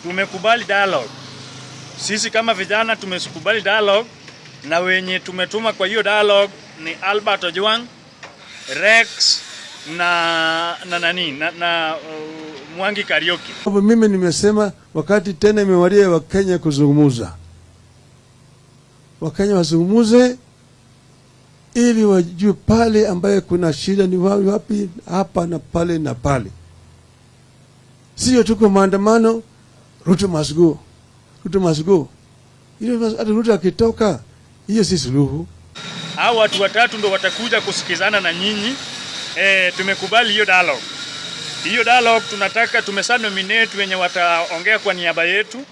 tumekubali dialogue. Sisi kama vijana tumekubali dialogue, na wenye tumetuma kwa hiyo dialogue ni Albert Ojwang, Rex na Mwangi Kariuki. Mimi nimesema wakati tena imewadia wa Kenya kuzungumza. Wakenya wazungumuze ili wajue pale ambaye kuna shida ni wapi, hapa na pale na pale. Sio tuko maandamano, Ruto must go. Ruto must go. Ile hata Ruto akitoka, hiyo si suluhu. Hao watu watatu ndio watakuja kusikizana na nyinyi. Tumekubali hiyo dialogue. Hiyo dialogue tunataka nominate wenye wataongea kwa niaba yetu.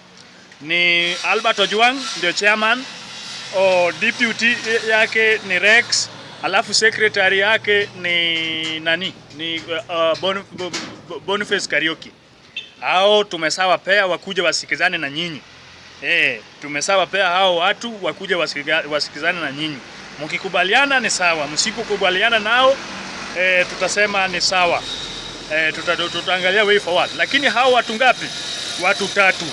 Ni Albert Ojwang ndio chairman, deputy yake ni Rex, alafu secretary yake ni ni Boniface Kariuki. Hao tumesawa pea wakuja wasikizane na nyinyi. Tumesawa pea hao watu wakuja wasikizane na nyinyi. Mkikubaliana ni sawa, msipokubaliana nao tutasema ni sawa. Tutaangalia way forward. Lakini hao watu ngapi? Watu tatu.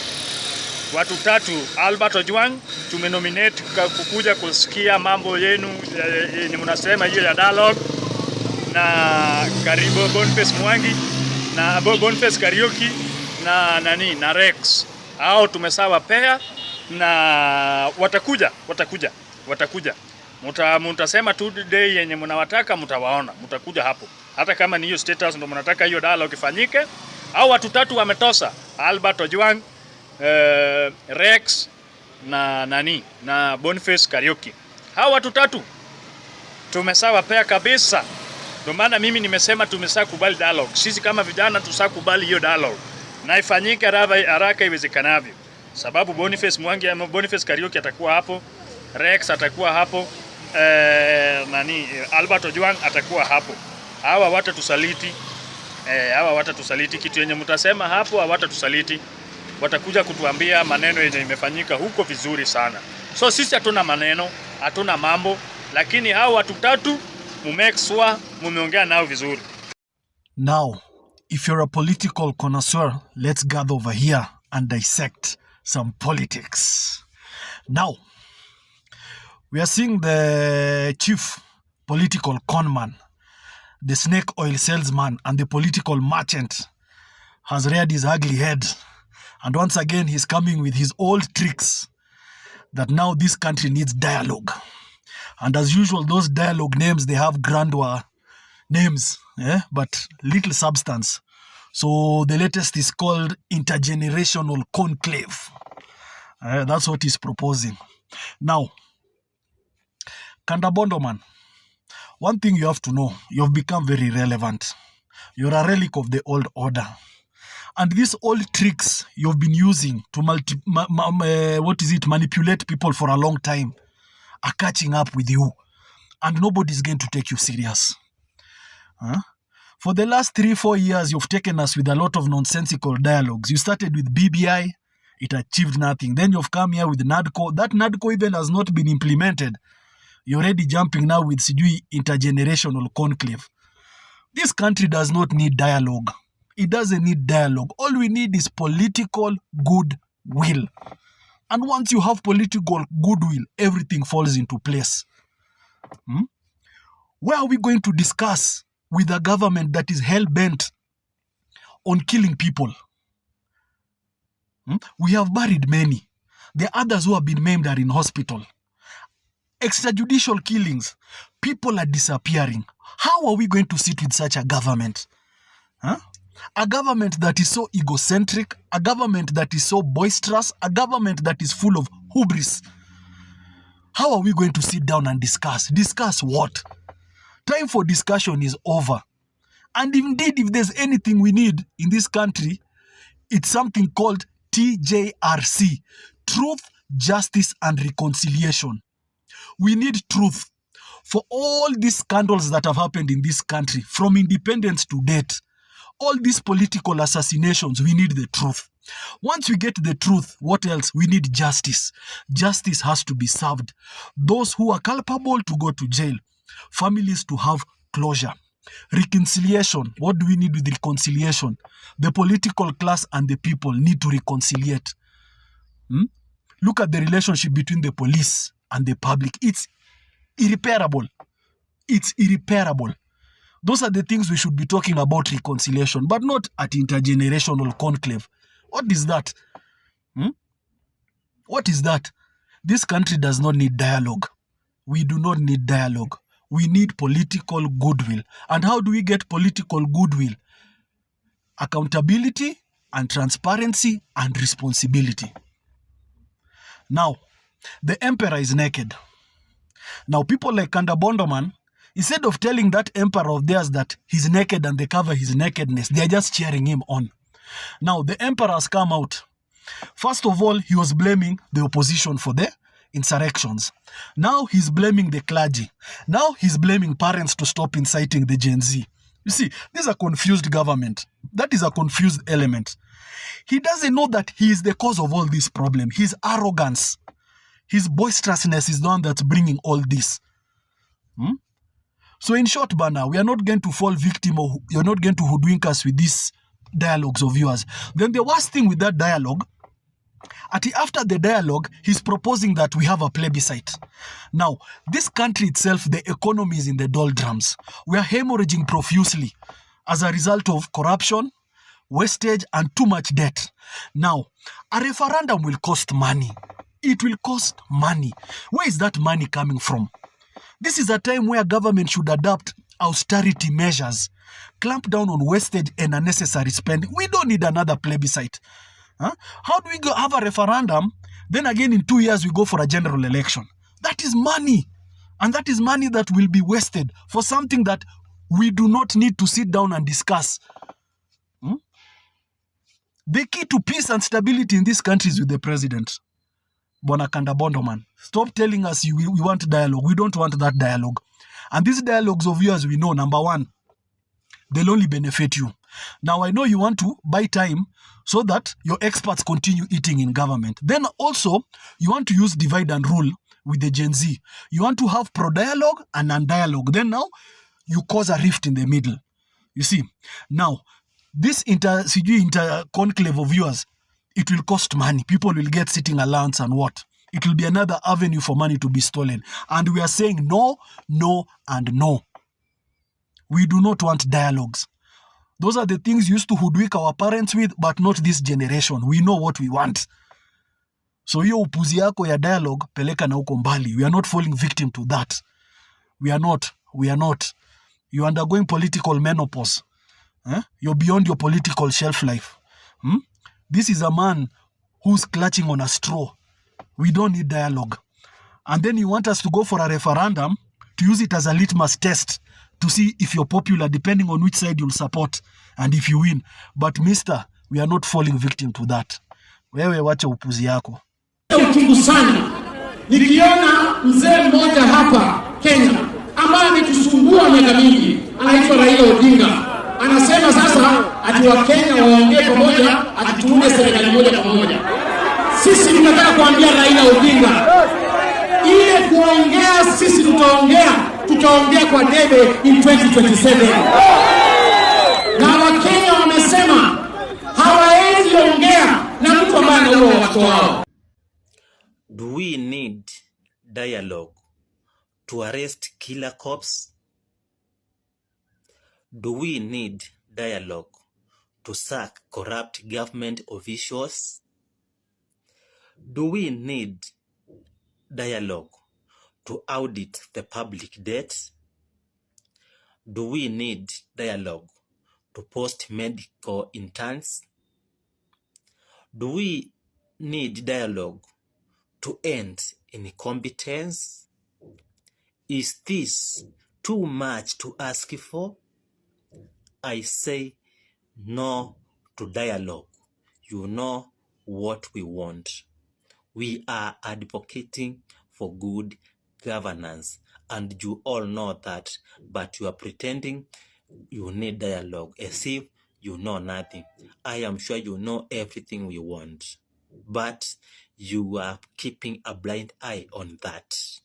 Albert Ojwang tumenominate kukuja kusikia mambo yenu ni mnasema hiyo ya dialogue, na karibu Boniface Mwangi na Boniface Kariuki na Rex. Hao tumesawa pea na watakuja. Mtasema tu day yenye mnawataka, mtawaona, mtakuja hapo. Hata kama ni hiyo status ndio mnataka hiyo dialogue ifanyike. Hao watu tatu wametosa, Albert Ojwang, Rex na Boniface Kariuki. Hao watu tatu tumesawa pea kabisa. Ndio maana mimi nimesema tumesakubali dialogue. Sisi kama vijana tusakubali hiyo dialogue na ifanyike haraka iwezekanavyo, sababu Boniface Kariuki atakuwa hapo, Rex atakuwa hapo, Albert Ojwang atakuwa hapo. Hawa watatusaliti kitu yenye mtasema hapo, hawatatusaliti. Watakuja kutuambia maneno yenye imefanyika huko vizuri sana. So sisi hatuna maneno, hatuna mambo, lakini hao watu tatu make sure mumeongea nao vizuri. Now, if you're a political connoisseur, let's gather over here and dissect some politics. Now, we are seeing the chief political conman, the snake oil salesman, and the political merchant has reared his ugly head. And once again, he's coming with his old tricks that now this country needs dialogue. And as usual, those dialogue names, they have grandeur names, but little substance. So the latest is called intergenerational conclave. That's what he's proposing. Now, Kandabondo man, one thing you have to know, you've become very relevant. You're a relic of the old order. And these old tricks you've been using to manipulate people for a long time are catching up with you. And nobody's going to take you serious. For the last 3-4 years, you've taken us with a lot of nonsensical dialogues. You started with BBI, it achieved nothing. Then you've come here with NADCO. That NADCO even has not been implemented. You're already jumping now with intergenerational conclave. This country does not need dialogue. It doesn't need dialogue. All we need is political goodwill. And once you have political goodwill, everything falls into place. Where are we going to discuss with a government that is hell-bent on killing people? We have buried many. The others who have been maimed are in hospital. Extrajudicial killings. People are disappearing. How are we going to sit with such a government? A government that is so egocentric, a government that is so boisterous, a government that is full of hubris. How are we going to sit down and discuss? Discuss what? Time for discussion is over. And indeed, if there's anything we need in this country, it's something called TJRC, Truth, Justice, and Reconciliation. We need truth. For all these scandals that have happened in this country, from independence to date, all these political assassinations, we need the truth. Once we get the truth, what else? We need justice. Justice has to be served. Those who are culpable to go to jail. Families to have closure. Reconciliation. What do we need with reconciliation? The political class and the people need to reconciliate. Look at the relationship between the police and the public. It's irreparable. It's irreparable. Those are the things we should be talking about, reconciliation, but not at intergenerational conclave. What is that? What is that? This country does not need dialogue. We do not need dialogue. We need political goodwill. And how do we get political goodwill? Accountability and transparency and responsibility. Now, the emperor is naked. Now, people like Kanda Bondoman, instead of telling that emperor of theirs that he's naked and they cover his nakedness, they are just cheering him on. Now, the emperor has come out. First of all, he was blaming the opposition for the insurrections. Now he's blaming the clergy. Now he's blaming parents to stop inciting the Gen Z. You see, this is a confused government. That is a confused element. He doesn't know that he is the cause of all this problem. His arrogance, his boisterousness is the one that's bringing all this. So in short, Bana, we are not going to fall victim or you're not going to hoodwink us with these dialogues of yours. Then the worst thing with that dialogue, after the dialogue, he's proposing that we have a plebiscite. Now, this country itself, the economy is in the doldrums. We are hemorrhaging profusely as a result of corruption, wastage, and too much debt. Now, a referendum will cost money. It will cost money. Where is that money coming from? This is a time where government should adopt austerity measures, clamp down on wastage and unnecessary spending. We don't need another plebiscite. How do we go have a referendum? Then again, in 2 years, we go for a general election. That is money. And that is money that will be wasted for something that we do not need to sit down and discuss. The key to peace and stability in this country is with the president. Bonakanda Bondoman. Stop telling us we want dialogue. We don't want that dialogue. And these dialogues of yours, we know, number one, they'll only benefit you. Now, I know you want to buy time so that your experts continue eating in government. Then also, you want to use divide and rule with the Gen Z. You want to have pro-dialogue and non-dialogue. Then now, you cause a rift in the middle. You see, now, this inter-conclave of yours, it will cost money. People will get sitting allowance and what? It will be another avenue for money to be stolen. And we are saying no, no, and no. We do not want dialogues. Those are the things used to hoodwink our parents with, but not this generation. We know what we want. So hiyo upuzi yako ya dialogue, peleka na uko mbali. We are not falling victim to that. We are not. We are not. You're undergoing political menopause. You're beyond your political shelf life. This is a man who's clutching on a straw. We don't need dialogue. And then you want us to go for a referendum to use it as a litmus test to see if you're popular, depending on which side you'll support and if you win. But mister, we are not falling victim to that. Wewe wacha upuzi yako. Uchungu sana nikiona mzee mmoja hapa Kenya ambaye ametusumbua miaka mingi, anaitwa Raila Odinga. Anasema sasa ati Wakenya waongee pamoja, ati tuunde serikali moja pamoja. Sisi tunataka kuambia Raila Odinga, ile kuongea sisi tutaongea kwa debe in 2027. Na Wakenya wamesema hawawezi ongea na mtu ambaye anaua watu wao. Do we need dialogue to arrest killer cops? Do we need dialogue to sack corrupt government officials? Do we need dialogue to audit the public debt? Do we need dialogue to post medical interns? Do we need dialogue to end incompetence? Is this too much to ask for? I say no to dialogue. You know what we want. We are advocating for good governance, and you all know that, but you are pretending you need dialogue as if you know nothing. I am sure you know everything we want, but you are keeping a blind eye on that.